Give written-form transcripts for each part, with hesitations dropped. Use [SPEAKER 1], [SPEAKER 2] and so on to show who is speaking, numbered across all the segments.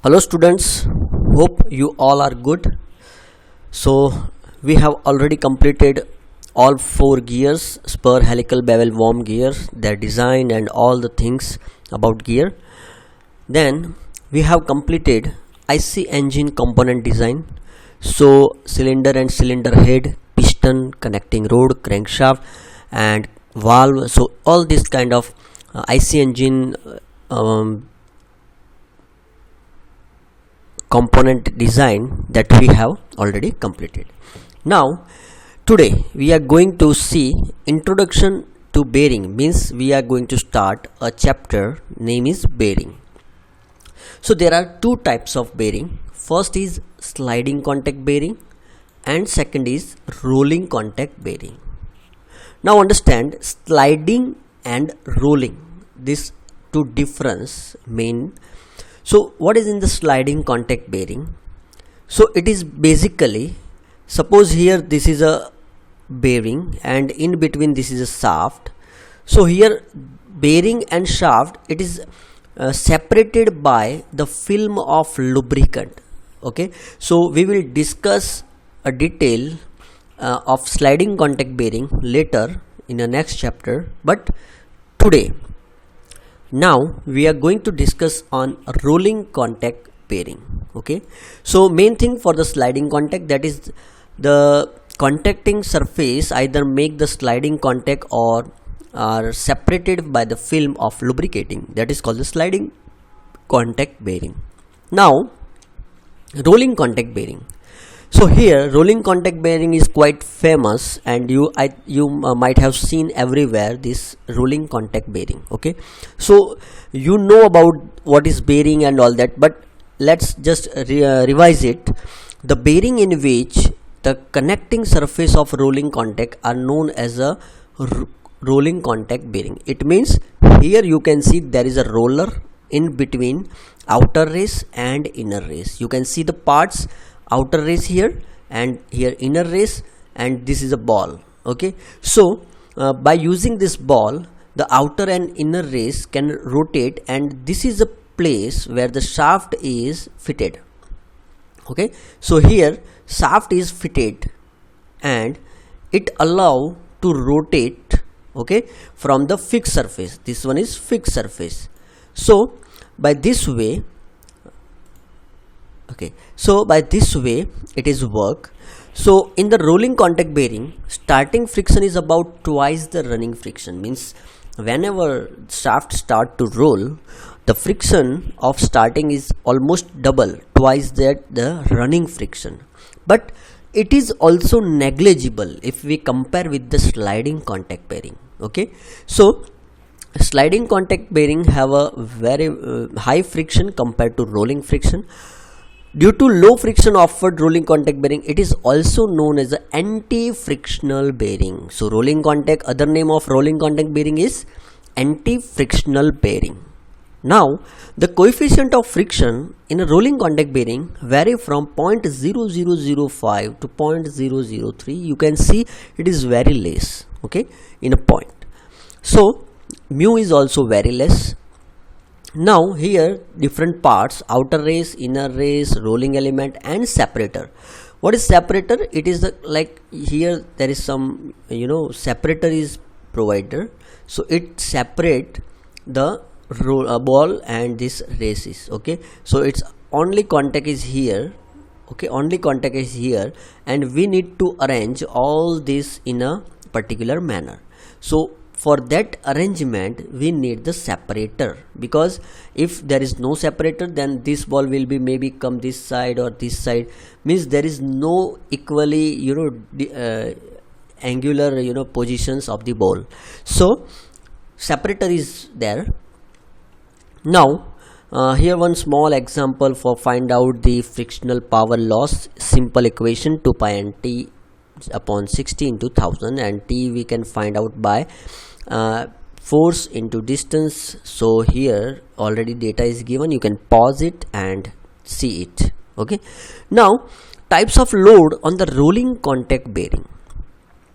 [SPEAKER 1] Hello students, hope you all are good. So we have already completed all four gears: spur, helical, bevel, worm gear, their design and all the things about gear. Then we have completed IC engine component design. So cylinder and cylinder head, piston, connecting rod, crankshaft and valve. So all this kind of IC engine component design that we have already completed. Now today we are going to see introduction to bearing, means we are going to start a chapter name is bearing. So there are two types of bearing. First is sliding contact bearing and second is rolling contact bearing. Now understand sliding and rolling, these two difference mean. So what is in the sliding contact bearing? So it is basically, suppose here this is a bearing and in between this is a shaft. So here bearing and shaft, it is separated by the film of lubricant. Okay, so we will discuss a detail of sliding contact bearing later in the next chapter, but today now we are going to discuss on rolling contact bearing. Okay, so main thing for the sliding contact, that is the contacting surface either make the sliding contact or are separated by the film of lubricating, that is called the sliding contact bearing. Now rolling contact bearing. So here rolling contact bearing is quite famous and you might have seen everywhere this rolling contact bearing. Okay, so you know about what is bearing and all that, but let's just revise it. The bearing in which the connecting surface of rolling contact are known as a rolling contact bearing. It means here you can see there is a roller in between outer race and inner race. You can see the parts, outer race here and here inner race, and this is a ball. Okay, so by using this ball, the outer and inner race can rotate, and this is a place where the shaft is fitted. Okay, so here shaft is fitted and it allow to rotate, okay, from the fixed surface. This one is fixed surface. So by this way, okay, so by this way it is work. So in the rolling contact bearing, starting friction is about twice the running friction, means whenever shaft start to roll, the friction of starting is almost double, twice that the running friction. But it is also negligible if we compare with the sliding contact bearing. Okay, so sliding contact bearing have a very high friction compared to rolling friction. Due to low friction offered rolling contact bearing, it is also known as the anti-frictional bearing. So rolling contact, other name of rolling contact bearing is anti-frictional bearing. Now the coefficient of friction in a rolling contact bearing vary from 0.0005 to 0.003. You can see it is very less, okay, in a point. So mu is also very less. Now here different parts: outer race, inner race, rolling element and separator. What is separator? It is the, like here there is some, separator is provided, so it separate the ball and this races. Okay, so its only contact is here. Okay, only contact is here, and we need to arrange all this in a particular manner. So for that arrangement we need the separator, because if there is no separator, then this ball will be maybe come this side or this side, means there is no equally angular positions of the ball. So separator is there. Now here one small example for find out the frictional power loss. Simple equation: 2 pi n t upon 60 into 1000, and t we can find out by force into distance. So here already data is given, you can pause it and see it. Okay, now types of load on the rolling contact bearing.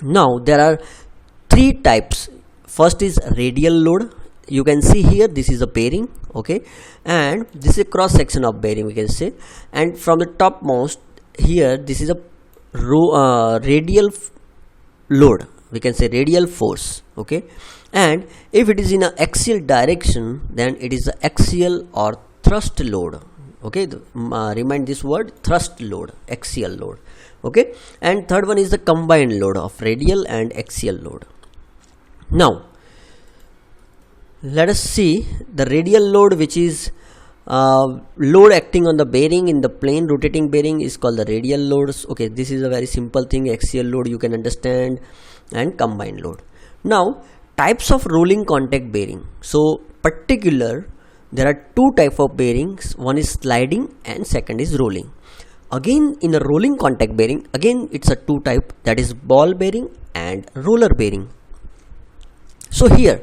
[SPEAKER 1] Now there are three types. First is radial load. you can see here this is a bearing, okay, and this is a cross section of bearing, we can say, and from the topmost here this is a radial load, we can say radial force, okay, and if it is in a axial direction then it is the axial or thrust load, okay. Remind this word, thrust load, axial load, okay. And third one is the combined load of radial and axial load. Now let us see the radial load, which is load acting on the bearing in the plane rotating bearing is called the radial loads, okay. This is a very simple thing. Axial load you can understand, and combined load. Now types of rolling contact bearing. So particular, there are two type of bearings, one is sliding and second is rolling. Again in a rolling contact bearing, again it's a two type, that is ball bearing and roller bearing. So here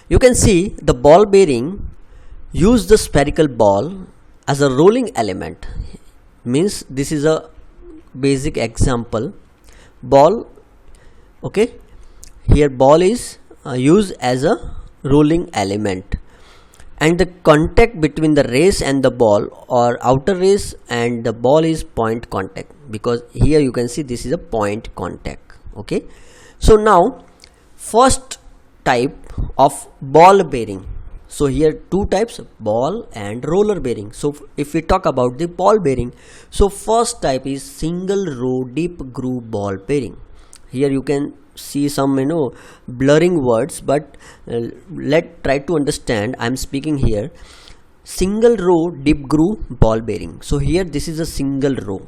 [SPEAKER 1] you can see the ball bearing use the spherical ball as a rolling element, means this is a basic example. Ball, okay, here ball is used as a rolling element, and the contact between the race and the ball or outer race and the ball is point contact, because here you can see this is a point contact, okay. So now first type of ball bearing. So here two types, ball and roller bearing. So if we talk about the ball bearing, so first type is single row deep groove ball bearing. Here you can see some blurring words, but let try to understand. I am speaking here single row deep groove ball bearing. So here this is a single row,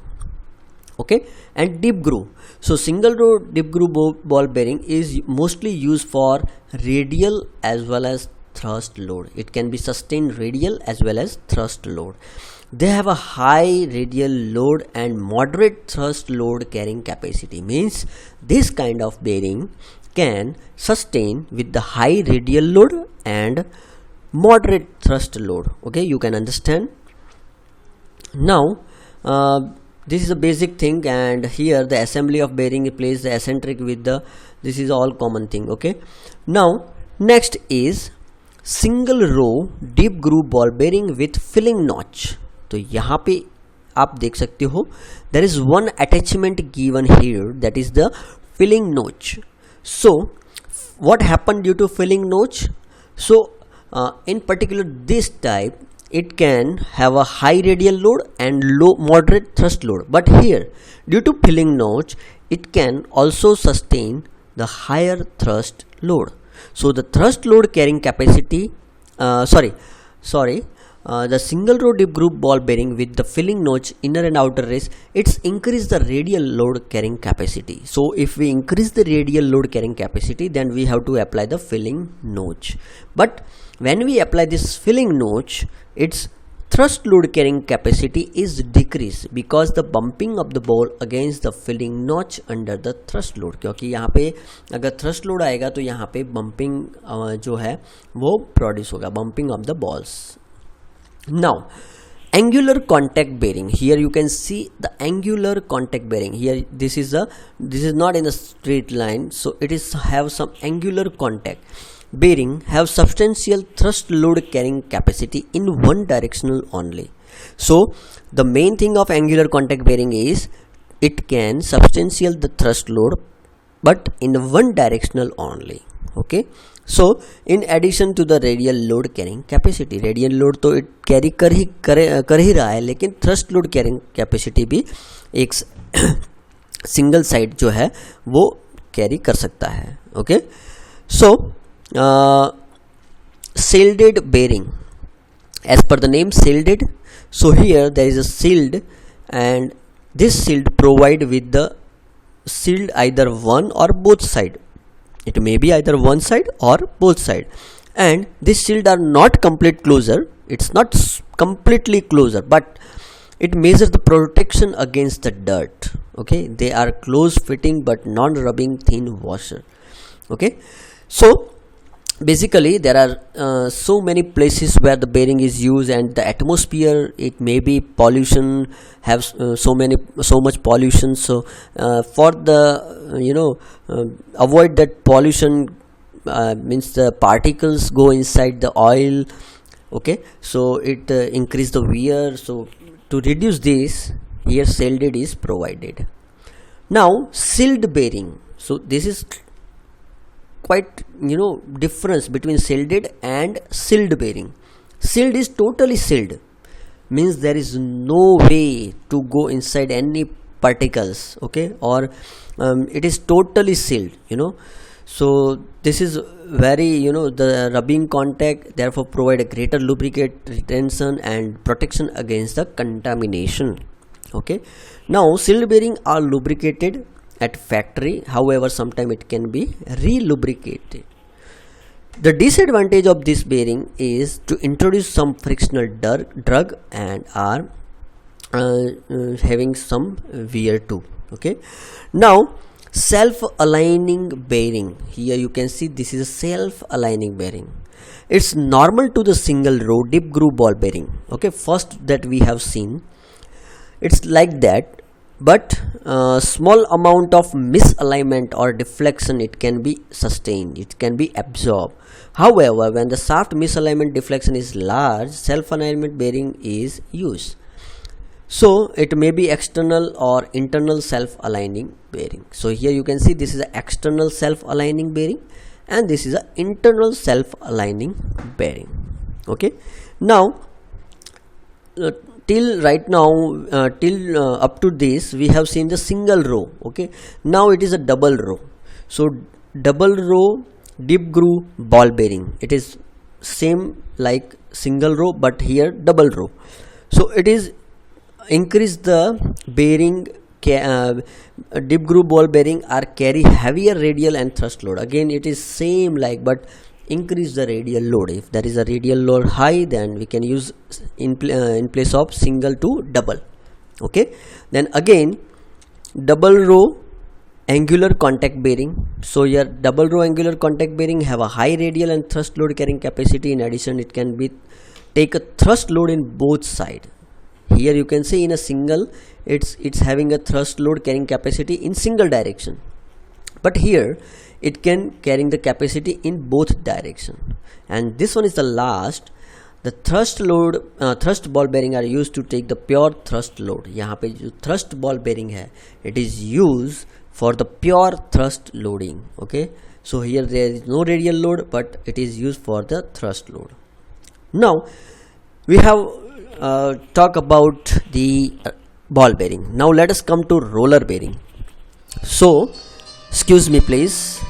[SPEAKER 1] okay, and deep groove. So single row deep groove ball bearing is mostly used for radial as well as thrust load. It can be sustained radial as well as thrust load. They have a high radial load and moderate thrust load carrying capacity, means this kind of bearing can sustain with the high radial load and moderate thrust load, okay. You can understand. Now this is a basic thing, and here the assembly of bearing plays the eccentric with the, this is all common thing, okay. Now next is single row deep groove ball bearing with filling notch. तो यहाँ पे आप देख सकते हो there is one attachment given here, that is the filling notch. So what happened due to filling notch? So in particular this type, it can have a high radial load and low moderate thrust load, but here due to filling notch it can also sustain the higher thrust load. So the thrust load carrying capacity, the single row deep groove ball bearing with the filling notch inner and outer race, it's increase the radial load carrying capacity. So if we increase the radial load carrying capacity, then we have to apply the filling notch. But when we apply this filling notch, its thrust load carrying capacity is decreased because the bumping of the ball against the filling notch under the thrust load. क्योंकि यहाँ पे अगर thrust load आएगा तो यहाँ पे bumping जो है वो produce होगा, bumping of the balls. Now angular contact bearing, here you can see the angular contact bearing. Here this is not in a straight line, so it is have some angular contact bearing, have substantial thrust load carrying capacity in one directional only. So the main thing of angular contact bearing is it can substantial the thrust load but in one directional only, okay. So in addition to the radial load carrying capacity, radial load तो it carry कर ही रहा है, लेकिन thrust load carrying capacity भी एक single side जो है वो carry कर सकता है, okay. So shielded bearing, as per the name shielded, so here there is a shield, and this shield provide with the shield either one or both side. It may be either one side or both side, and this shield are not complete closure. It's not completely closure, but it measures the protection against the dirt, okay. They are close fitting but non-rubbing thin washer, okay. So basically there are so many places where the bearing is used, and the atmosphere, it may be pollution, have so much pollution. So for the avoid that pollution means the particles go inside the oil. Okay, so it increase the wear. So to reduce this, here shielded is provided. Now sealed bearing, so this is quite difference between shielded and sealed bearing. Sealed is totally sealed, means there is no way to go inside any particles. Okay, or it is totally sealed, so this is very the rubbing contact therefore provide a greater lubricate retention and protection against the contamination. Okay, now sealed bearing are lubricated at factory, however sometime it can be re-lubricated. The disadvantage of this bearing is to introduce some frictional drag and are having some wear too. Okay, now self-aligning bearing, here you can see this is a self-aligning bearing. It's normal to the single row dip groove ball bearing. Okay, first that we have seen, it's like that, but small amount of misalignment or deflection it can be sustained, it can be absorbed. However, when the shaft misalignment deflection is large, self-alignment bearing is used. So it may be external or internal self-aligning bearing. So here you can see this is an external self-aligning bearing and this is an internal self-aligning bearing. Okay, now till right now up to this we have seen the single row. Okay, now it is a double row. So double row dip groove ball bearing, it is same like single row but here double row. So it is increase the bearing dip groove ball bearing are carry heavier radial and thrust load. Again it is same like, but increase the radial load. If there is a radial load high, then we can use in place of single to double. Okay, then again double row angular contact bearing. So here double row angular contact bearing have a high radial and thrust load carrying capacity. In addition, it can be take a thrust load in both side. Here you can see in a single it's having a thrust load carrying capacity in single direction, but here it can carrying the capacity in both direction. And this one is the last, the thrust load thrust ball bearing are used to take the pure thrust load. यहाँ पे जो thrust ball bearing है, it is used for the pure thrust loading. Okay, so here there is no radial load but it is used for the thrust load. Now we have talk about the ball bearing. Now let us come to roller bearing. So excuse me please.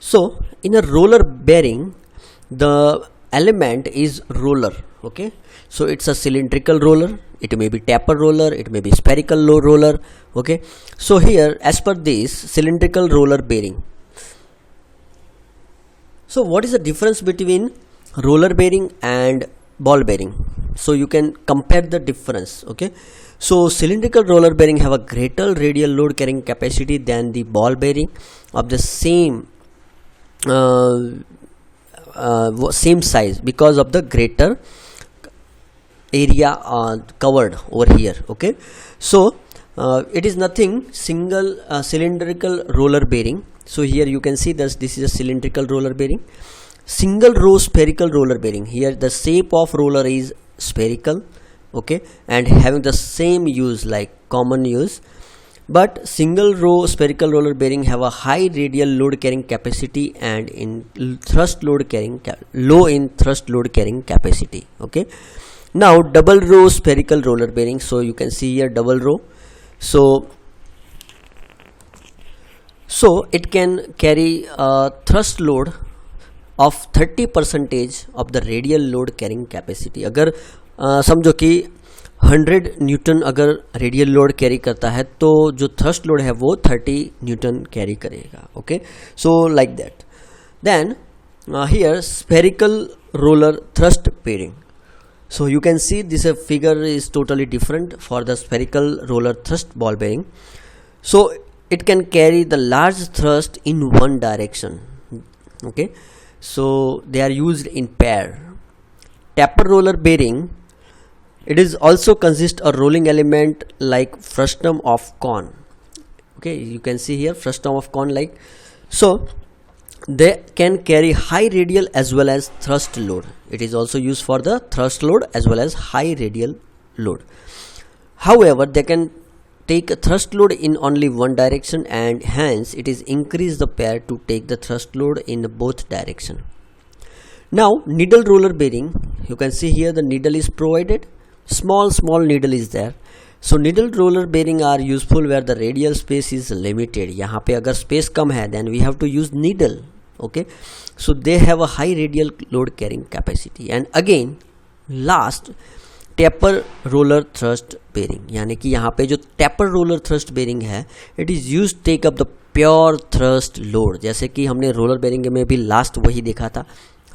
[SPEAKER 1] So in a roller bearing the element is roller. Okay, so it's a cylindrical roller, it may be taper roller, it may be spherical roller. Okay, so here as per this cylindrical roller bearing, so what is the difference between roller bearing and ball bearing? So you can compare the difference. Okay, so cylindrical roller bearing have a greater radial load carrying capacity than the ball bearing of the same size because of the greater area covered over here. Okay, so it is nothing single cylindrical roller bearing. So here you can see this is a cylindrical roller bearing. Single row spherical roller bearing, here the shape of roller is spherical. Okay, and having the same use like common use, but single row spherical roller bearing have a high radial load carrying capacity and in thrust load carrying low in thrust load carrying capacity. Okay, now double row spherical roller bearing, so you can see here double row, so it can carry a thrust load of 30% of the radial load carrying capacity. अगर समझो कि 100 Newton अगर radial load carry करता है तो जो thrust load है वो 30 न्यूटन कैरी करेगा. Okay, so like that. Then here spherical roller thrust bearing. So you can see this figure is totally different for the spherical roller thrust ball bearing. So it can carry the large thrust in one direction. Okay, so they are used in pair. Taper roller bearing, it is also consist a rolling element like frustum of cone. Okay, you can see here frustum of cone like. So they can carry high radial as well as thrust load. It is also used for the thrust load as well as high radial load. However, they can take a thrust load in only one direction, and hence it is increase the pair to take the thrust load in both direction. Now needle roller bearing, you can see here the needle is provided, small needle is there. So needle roller bearing are useful where the radial space is limited. यहाँ पे अगर space कम है then we have to use needle. Okay, so they have a high radial load carrying capacity. And again last, taper roller thrust bearing, यानी कि यहाँ पे जो taper roller thrust bearing है, it is used to take up the pure thrust load. जैसे कि हमने roller bearing में भी last वही देखा था,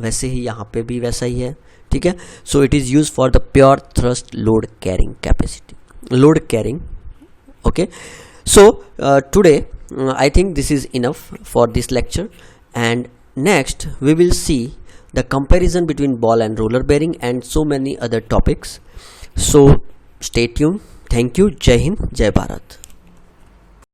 [SPEAKER 1] वैसे ही यहाँ पे भी वैसा ही है. ठीक है, so it is used for the pure thrust load carrying capacity, load carrying. Okay, so today I think this is enough for this lecture, and next we will see the comparison between ball and roller bearing and so many other topics. So stay tuned. Thank you. Jai Hind, Jai Bharat.